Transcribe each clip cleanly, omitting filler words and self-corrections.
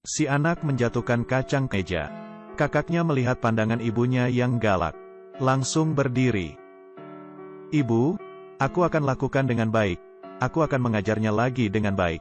Si anak menjatuhkan kacang meja. Kakaknya melihat pandangan ibunya yang galak. Langsung berdiri. "Ibu, aku akan lakukan dengan baik. Aku akan mengajarnya lagi dengan baik."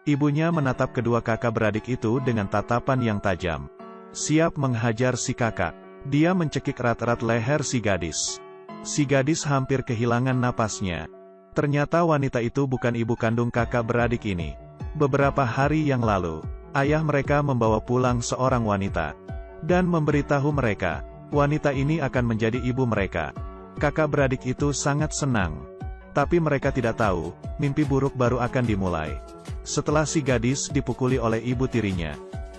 Ibunya menatap kedua kakak beradik itu dengan tatapan yang tajam. Siap menghajar si kakak. Dia mencekik erat-erat leher si gadis. Si gadis hampir kehilangan napasnya. Ternyata wanita itu bukan ibu kandung kakak beradik ini. Beberapa hari yang lalu, ayah mereka membawa pulang seorang wanita. Dan memberitahu mereka, wanita ini akan menjadi ibu mereka. Kakak beradik itu sangat senang. Tapi mereka tidak tahu, mimpi buruk baru akan dimulai. Setelah si gadis dipukuli oleh ibu tirinya,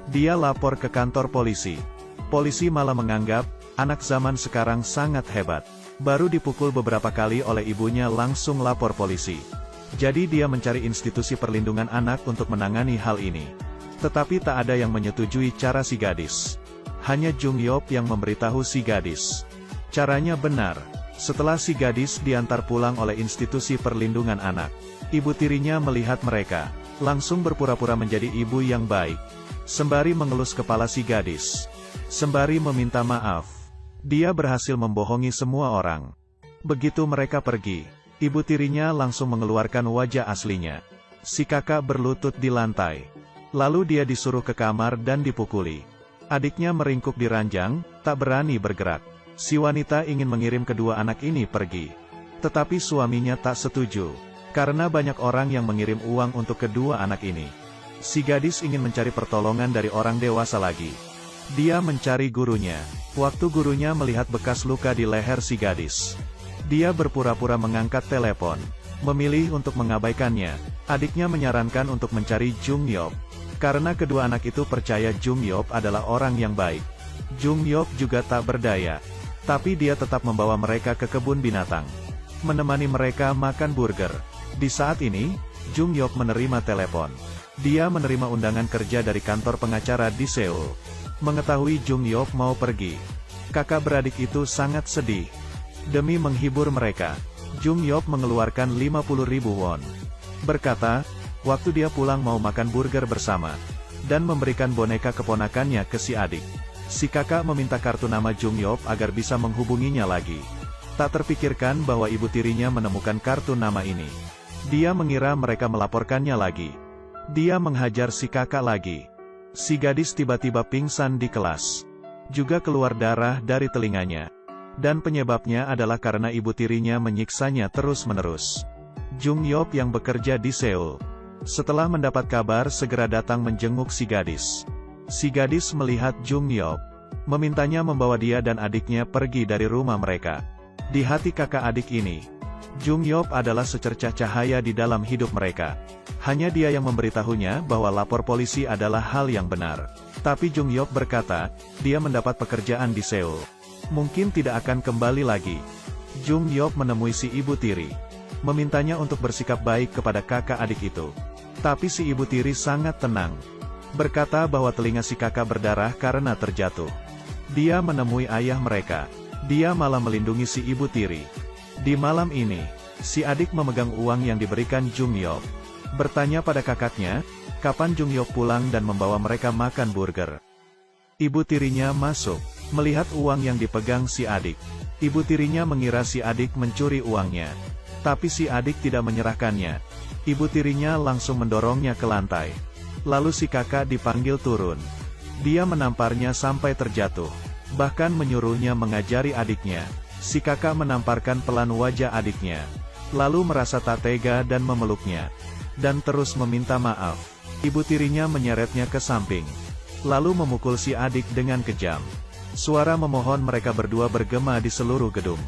dia lapor ke kantor polisi. Polisi malah menganggap, anak zaman sekarang sangat hebat. Baru dipukul beberapa kali oleh ibunya langsung lapor polisi. Jadi dia mencari institusi perlindungan anak untuk menangani hal ini. Tetapi tak ada yang menyetujui cara si gadis. Hanya Jung Yop yang memberitahu si gadis. Caranya benar. Setelah si gadis diantar pulang oleh institusi perlindungan anak, ibu tirinya melihat mereka, langsung berpura-pura menjadi ibu yang baik. Sembari mengelus kepala si gadis. Sembari meminta maaf. Dia berhasil membohongi semua orang. Begitu mereka pergi, ibu tirinya langsung mengeluarkan wajah aslinya. Si kakak berlutut di lantai. Lalu dia disuruh ke kamar dan dipukuli. Adiknya meringkuk di ranjang, tak berani bergerak. Si wanita ingin mengirim kedua anak ini pergi. Tetapi suaminya tak setuju. Karena banyak orang yang mengirim uang untuk kedua anak ini. Si gadis ingin mencari pertolongan dari orang dewasa lagi. Dia mencari gurunya. Waktu gurunya melihat bekas luka di leher si gadis, dia berpura-pura mengangkat telepon. Memilih untuk mengabaikannya, adiknya menyarankan untuk mencari Jung Yop. Karena kedua anak itu percaya Jung Yop adalah orang yang baik. Jung Yop juga tak berdaya. Tapi dia tetap membawa mereka ke kebun binatang. Menemani mereka makan burger. Di saat ini, Jung Yop menerima telepon. Dia menerima undangan kerja dari kantor pengacara di Seoul. Mengetahui Jung Yop mau pergi, kakak beradik itu sangat sedih. Demi menghibur mereka, Jung Yop mengeluarkan 50.000 won. Berkata, waktu dia pulang mau makan burger bersama. Dan memberikan boneka keponakannya ke si adik. Si kakak meminta kartu nama Jung Yop agar bisa menghubunginya lagi. Tak terpikirkan bahwa ibu tirinya menemukan kartu nama ini. Dia mengira mereka melaporkannya lagi. Dia menghajar si kakak lagi. Si gadis tiba-tiba pingsan di kelas. Juga keluar darah dari telinganya. Dan penyebabnya adalah karena ibu tirinya menyiksanya terus-menerus. Jung Yop yang bekerja di Seoul, setelah mendapat kabar segera datang menjenguk si gadis. Si gadis melihat Jung Yop, memintanya membawa dia dan adiknya pergi dari rumah mereka. Di hati kakak adik ini, Jung Yop adalah secercah cahaya di dalam hidup mereka. Hanya dia yang memberitahunya bahwa lapor polisi adalah hal yang benar. Tapi Jung Yop berkata, dia mendapat pekerjaan di Seoul. Mungkin tidak akan kembali lagi. Jung Yop menemui si ibu tiri. Memintanya untuk bersikap baik kepada kakak adik itu. Tapi si ibu tiri sangat tenang. Berkata bahwa telinga si kakak berdarah karena terjatuh. Dia menemui ayah mereka. Dia malah melindungi si ibu tiri. Di malam ini, si adik memegang uang yang diberikan Jung Yop. Bertanya pada kakaknya, kapan Jung Yop pulang dan membawa mereka makan burger. Ibu tirinya masuk, melihat uang yang dipegang si adik. Ibu tirinya mengira si adik mencuri uangnya. Tapi si adik tidak menyerahkannya. Ibu tirinya langsung mendorongnya ke lantai. Lalu si kakak dipanggil turun. Dia menamparnya sampai terjatuh. Bahkan menyuruhnya mengajari adiknya. Si kakak menamparkan pelan wajah adiknya. Lalu merasa tak tega dan memeluknya. Dan terus meminta maaf. Ibu tirinya menyeretnya ke samping. Lalu memukul si adik dengan kejam. Suara memohon mereka berdua bergema di seluruh gedung.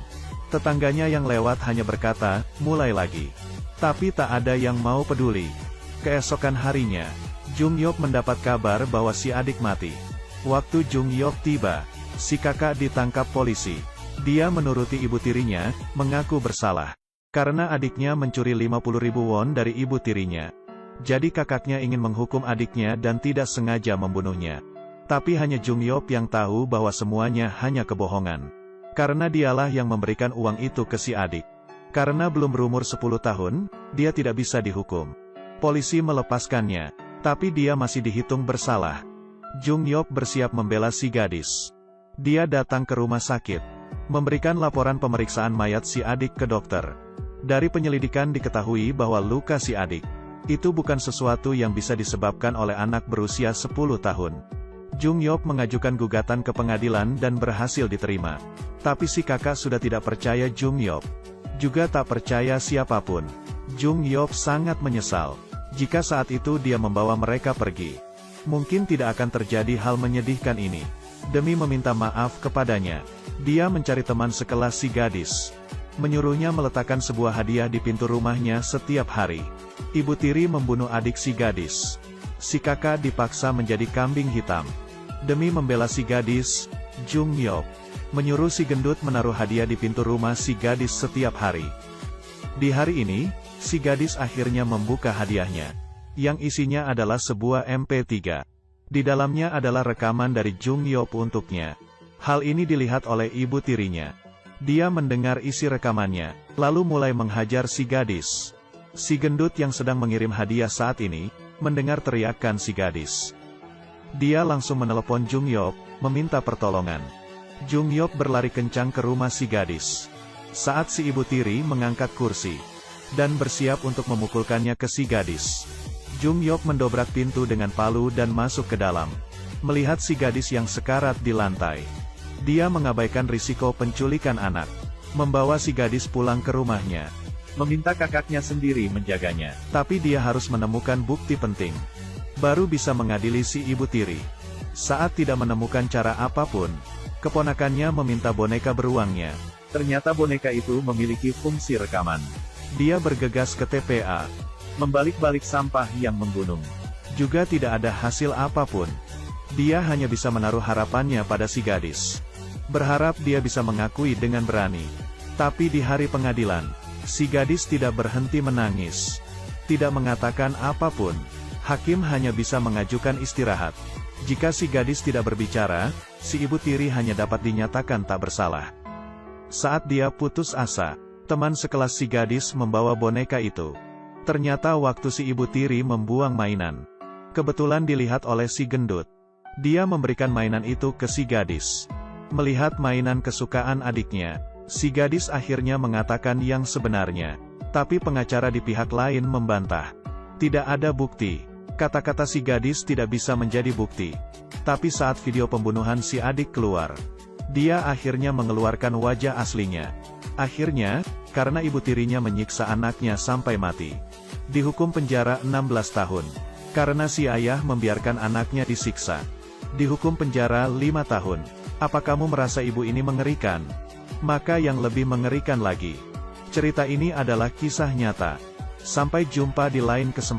Tetangganya yang lewat hanya berkata, mulai lagi. Tapi tak ada yang mau peduli. Keesokan harinya, Jung Yop mendapat kabar bahwa si adik mati. Waktu Jung Yop tiba, si kakak ditangkap polisi. Dia menuruti ibu tirinya, mengaku bersalah. Karena adiknya mencuri 50.000 won dari ibu tirinya. Jadi kakaknya ingin menghukum adiknya dan tidak sengaja membunuhnya. Tapi hanya Jung Yop yang tahu bahwa semuanya hanya kebohongan. Karena dialah yang memberikan uang itu ke si adik. Karena belum berumur 10 tahun, dia tidak bisa dihukum. Polisi melepaskannya. Tapi dia masih dihitung bersalah. Jung Yop bersiap membela si gadis. Dia datang ke rumah sakit, memberikan laporan pemeriksaan mayat si adik ke dokter. Dari penyelidikan diketahui bahwa luka si adik itu bukan sesuatu yang bisa disebabkan oleh anak berusia 10 tahun. Jung Yop mengajukan gugatan ke pengadilan dan berhasil diterima. Tapi si kakak sudah tidak percaya Jung Yop. Juga tak percaya siapapun. Jung Yop sangat menyesal. Jika saat itu dia membawa mereka pergi, mungkin tidak akan terjadi hal menyedihkan ini. Demi meminta maaf kepadanya, dia mencari teman sekelas si gadis. Menyuruhnya meletakkan sebuah hadiah di pintu rumahnya setiap hari. Ibu tiri membunuh adik si gadis. Si kakak dipaksa menjadi kambing hitam. Demi membela si gadis, Jung Yop menyuruh si gendut menaruh hadiah di pintu rumah si gadis setiap hari. Di hari ini, si gadis akhirnya membuka hadiahnya, yang isinya adalah sebuah MP3. Di dalamnya adalah rekaman dari Jung Yop untuknya. Hal ini dilihat oleh ibu tirinya. Dia mendengar isi rekamannya, lalu mulai menghajar si gadis. Si gendut yang sedang mengirim hadiah saat ini, mendengar teriakan si gadis. Dia langsung menelepon Jung Yop, meminta pertolongan. Jung Yop berlari kencang ke rumah si gadis. Saat si ibu tiri mengangkat kursi dan bersiap untuk memukulkannya ke si gadis, Jung Yop mendobrak pintu dengan palu dan masuk ke dalam. Melihat si gadis yang sekarat di lantai, dia mengabaikan risiko penculikan anak, membawa si gadis pulang ke rumahnya, meminta kakaknya sendiri menjaganya. Tapi dia harus menemukan bukti penting, baru bisa mengadili si ibu tiri. Saat tidak menemukan cara apapun, keponakannya meminta boneka beruangnya. Ternyata boneka itu memiliki fungsi rekaman. Dia bergegas ke TPA, membalik-balik sampah yang menggunung. Juga tidak ada hasil apapun. Dia hanya bisa menaruh harapannya pada si gadis, berharap dia bisa mengakui dengan berani. Tapi di hari pengadilan, si gadis tidak berhenti menangis, tidak mengatakan apapun. Hakim hanya bisa mengajukan istirahat. Jika si gadis tidak berbicara, si ibu tiri hanya dapat dinyatakan tak bersalah. Saat dia putus asa, teman sekelas si gadis membawa boneka itu. Ternyata waktu si ibu tiri membuang mainan, kebetulan dilihat oleh si gendut. Dia memberikan mainan itu ke si gadis. Melihat mainan kesukaan adiknya, si gadis akhirnya mengatakan yang sebenarnya. Tapi pengacara di pihak lain membantah. Tidak ada bukti. Kata-kata si gadis tidak bisa menjadi bukti. Tapi saat video pembunuhan si adik keluar, dia akhirnya mengeluarkan wajah aslinya. Akhirnya, karena ibu tirinya menyiksa anaknya sampai mati, dihukum penjara 16 tahun. Karena si ayah membiarkan anaknya disiksa, dihukum penjara 5 tahun. Apa kamu merasa ibu ini mengerikan? Maka yang lebih mengerikan lagi, cerita ini adalah kisah nyata. Sampai jumpa di lain kesempatan.